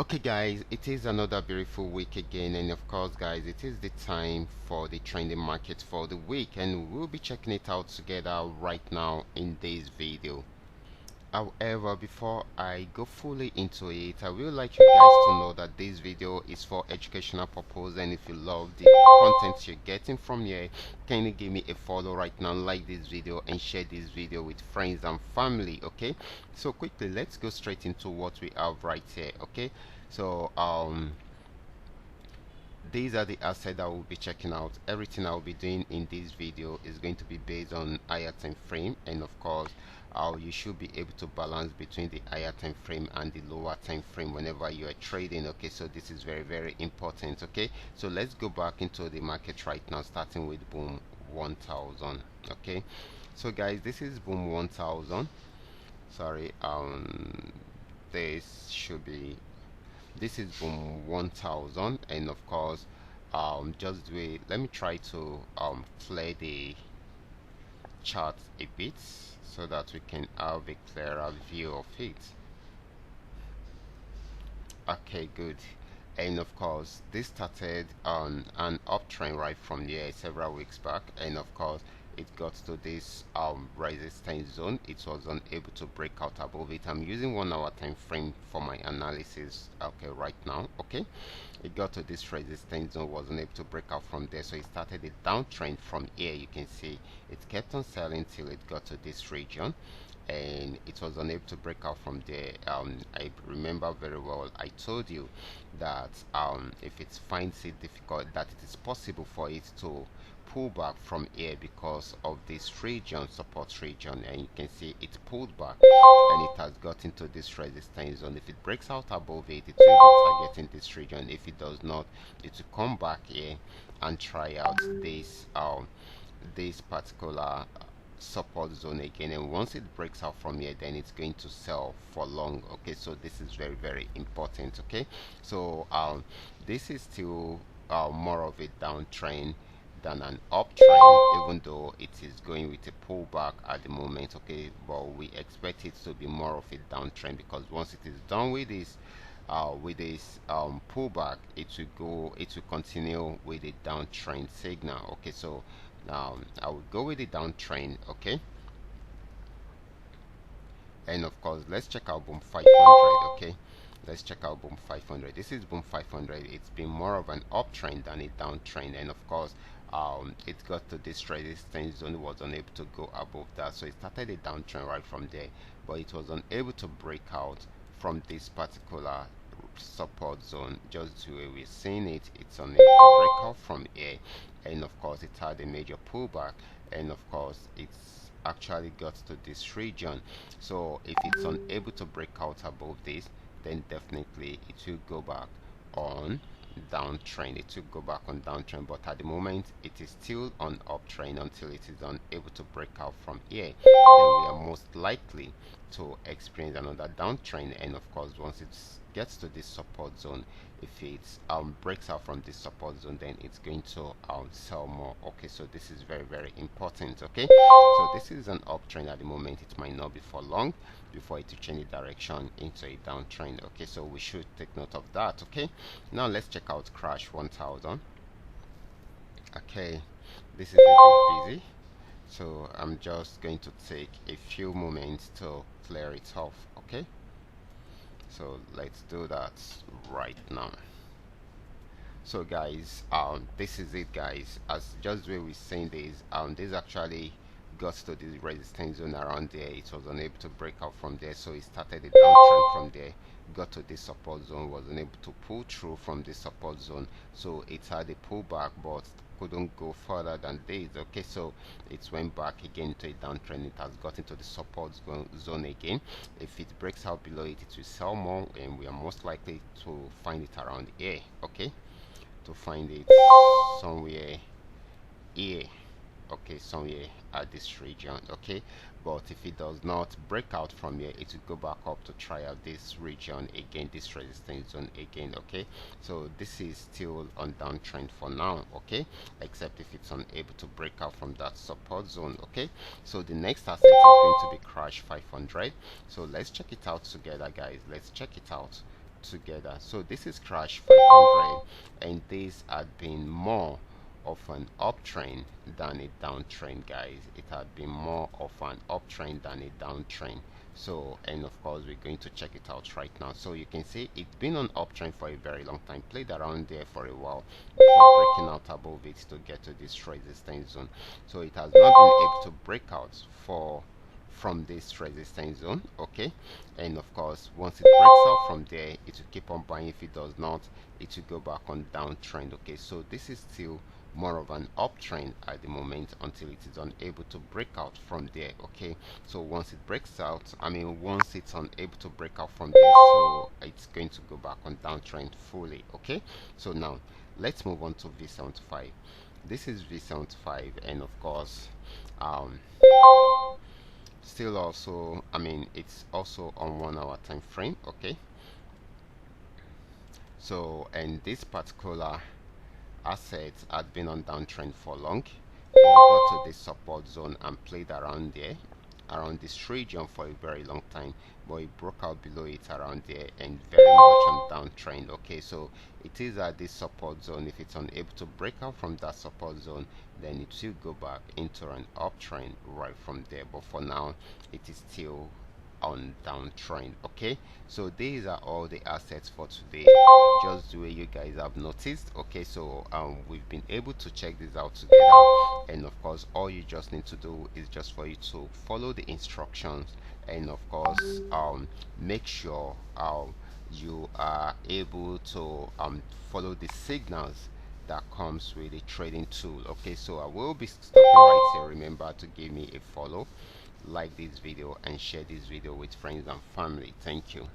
Okay guys, it is another beautiful week again, and of course guys, it is the time for the trending market for the week, and we'll be checking it out together right now in this video. However, before I go fully into it, I would like you guys to know that this video is for educational purpose, and if you love the content you're getting from here, can you give me a follow right now, like this video and share this video with friends and family. Okay, so quickly let's go straight into what we have right here. Okay, so these are the assets that we'll be checking out. Everything I'll be doing in this video is going to be based on higher time frame, and of course you should be able to balance between the higher time frame and the lower time frame whenever you are trading. Okay, so this is very important. Okay, so let's go back into the market right now, starting with Boom 1000. Okay, so guys, this is Boom 1000. Sorry, this should be, this is Boom 1000, and of course just wait, let me try to clear the chart a bit so that we can have a clearer view of it. Okay, good. And of course this started on an uptrend right from there several weeks back, and of course it got to this resistance zone. It was unable to break out above it. I'm using 1 hour time frame for my analysis. Okay, right now. Okay, it got to this resistance zone, was unable to break out from there, so it started a downtrend from here. You can see it kept on selling till it got to this region, and it was unable to break out from there. I remember very well I told you that if it finds it difficult, that it is possible for it to pull back from here because of this region, support region, and you can see it pulled back and it has got into this resistance zone. If it breaks out above it, it will be targeting this region. If it does not, it will come back here and try out this particular support zone again, and once it breaks out from here, then it's going to sell for long. Okay, so this is very important. Okay, so this is still more of a downtrend than an uptrend, even though it is going with a pullback at the moment. Okay, but we expect it to be more of a downtrend, because once it is done with this pullback, it will continue with a downtrend signal. Okay, so I will go with the downtrend. Okay, and of course let's check out Boom 500. Okay, let's check out Boom 500. This is Boom 500. It's been more of an uptrend than a downtrend, and of course it got to this resistance zone. It was unable to go above that, so it started a downtrend right from there, but it was unable to break out from this particular support zone. Just the way we're seeing it, it's unable to break out from here, and of course it had a major pullback, and of course it's actually got to this region. So if it's unable to break out above this, then definitely it will go back on downtrend. It will go back on downtrend, but at the moment it is still on uptrend until it is unable to break out from here. Then we are most likely to experience another downtrend, and of course once it gets to this support zone, if it breaks out from this support zone, then it's going to sell more. Okay, so this is very important. Okay, so this is an uptrend at the moment. It might not be for long before it to change direction into a downtrend. Okay, so we should take note of that. Okay, now let's check out Crash 1000. Okay, this is a bit busy, so I'm just going to take a few moments to clear it off. Okay, so let's do that right now. So guys, this is it guys. As just the way we're saying this, this actually got to the resistance zone around there. It was unable to break out from there, so it started a downtrend from there, got to this support zone, was unable to pull through from this support zone, so it had a pullback but couldn't go further than this. Okay, so it went back again to a downtrend. It has got into the support zone again. If it breaks out below it, it will sell more, and we are most likely to find it around here. Okay, to find it somewhere here. Okay, somewhere at this region. Okay, but if it does not break out from here, it will go back up to try out this region again, this resistance zone again. Okay, so this is still on downtrend for now. Okay, except if it's unable to break out from that support zone. Okay, so the next asset is going to be Crash 500. So let's check it out together guys. Let's check it out together. So this is crash 500, and this had been more of an uptrend than a downtrend, guys. It had been more of an uptrend than a downtrend. So, and of course we're going to check it out right now. So you can see it's been on uptrend for a very long time, played around there for a while before breaking out above it to get to this resistance zone. So it has not been able to break out from this resistance zone, okay. And of course once it breaks out from there, it will keep on buying. If it does not, it will go back on downtrend, okay. So this is still more of an uptrend at the moment until it is unable to break out from there, okay. So once it breaks out, once it's unable to break out from there, so it's going to go back on downtrend fully, okay. So now let's move on to V75. This is V75, and of course still also, it's also on 1 hour time frame, okay. So, and this particular asset had been on downtrend for long, but got to this support zone and played around there, around this region for a very long time, but it broke out below it around there and very much on downtrend, okay. So it is at this support zone. If it's unable to break out from that support zone, then it will go back into an uptrend right from there, but for now it is still on downtrend, okay. So these are all the assets for today, just the way you guys have noticed, okay. So we've been able to check this out together, and of course all you just need to do is just for you to follow the instructions, and of course make sure you are able to follow the signals that comes with the trading tool, okay. So I will be stopping right here. Remember to give me a follow, like this video, and share this video with friends and family. Thank you.